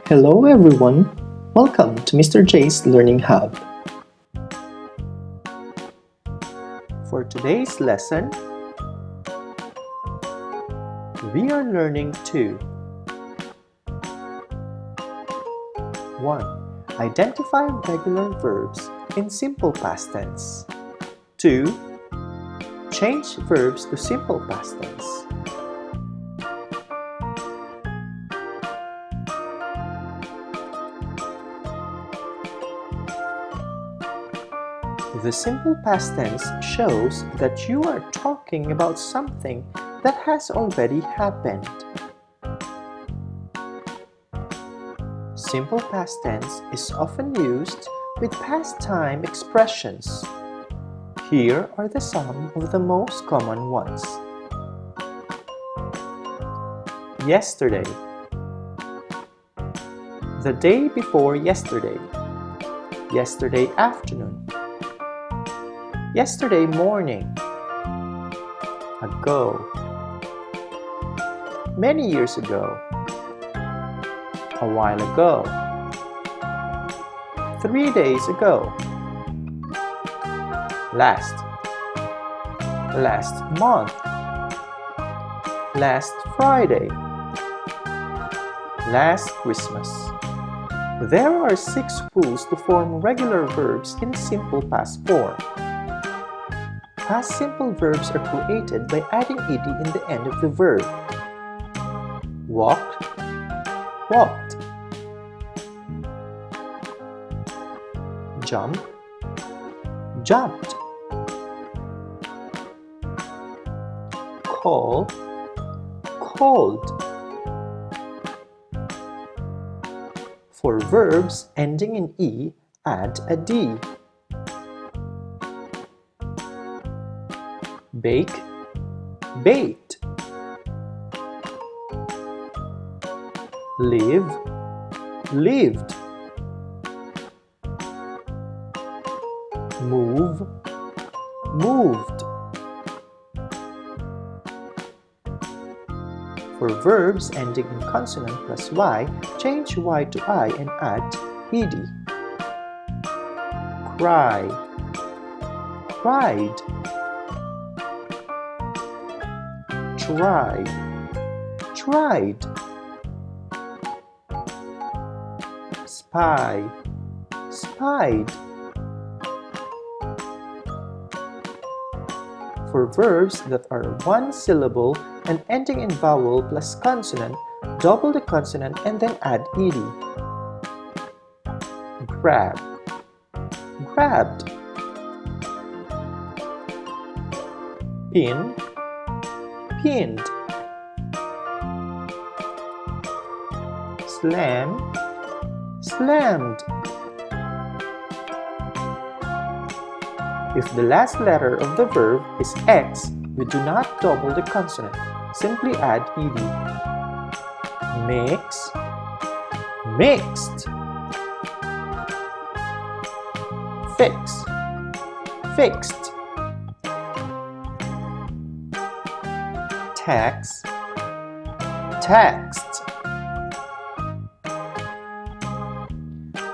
Hello everyone, welcome to Mr. J's Learning Hub. For today's lesson, we are learning to 1. Identify regular verbs in simple past tense. 2. Change verbs to simple past tense. The simple past tense shows that you are talking about something that has already happened. Simple past tense is often used with past time expressions. Here are some of the most common ones. Yesterday. The day before yesterday. Yesterday afternoon. Yesterday morning. Ago. Many years ago. A while ago. 3 days ago. Last. Last month. Last Friday. Last Christmas. There are 6 rules to form regular verbs in simple past form. Past simple verbs are created by adding ed in the end of the verb. Walked, walked. Jump, jumped. Call, called. For verbs ending in E, add a D. Bake, baked. Live, lived. Move, moved. For verbs ending in consonant plus Y, change Y to I and add ed. Cry, cried. Tried, tried. Spy, spied. For verbs that are one syllable and ending in vowel plus consonant, double the consonant and then add ed. Grab, grabbed. Pin, pinned. Slam, slammed. If the last letter of the verb is X, we do not double the consonant, simply add ed. Mix, mixed. Fix, fixed. Tax, taxed.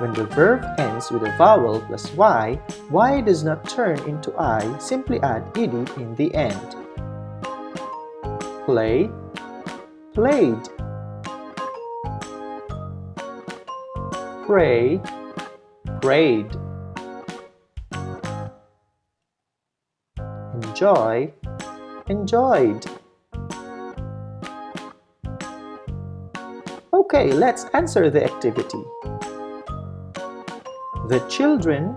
When the verb ends with a vowel plus Y, Y does not turn into I, simply add ed in the end. Play, played. Pray, prayed. Enjoy, enjoyed. Okay, let's answer the activity. The children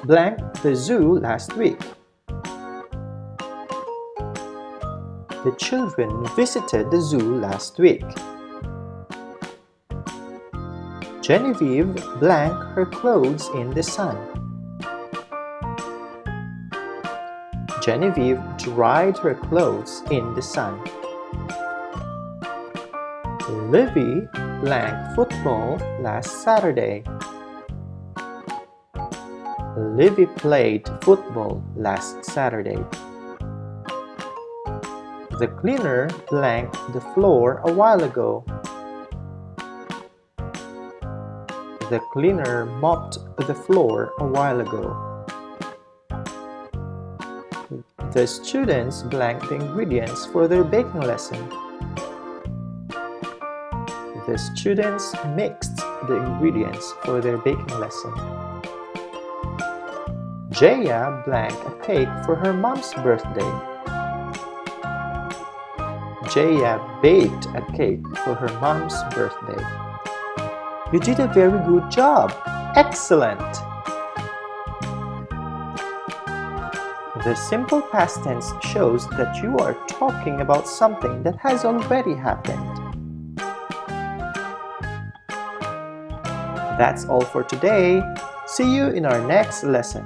blanked the zoo last week. The children visited the zoo last week. Genevieve blanked her clothes in the sun. Genevieve dried her clothes in the sun. Livy blanked football last Saturday. Livy played football last Saturday. The cleaner blanked the floor a while ago. The cleaner mopped the floor a while ago. The students blanked the ingredients for their baking lesson. The students mixed the ingredients for their baking lesson. Jaya blanked a cake for her mom's birthday. Jaya baked a cake for her mom's birthday. You did a very good job. Excellent! The simple past tense shows that you are talking about something that has already happened. That's all for today. See you in our next lesson.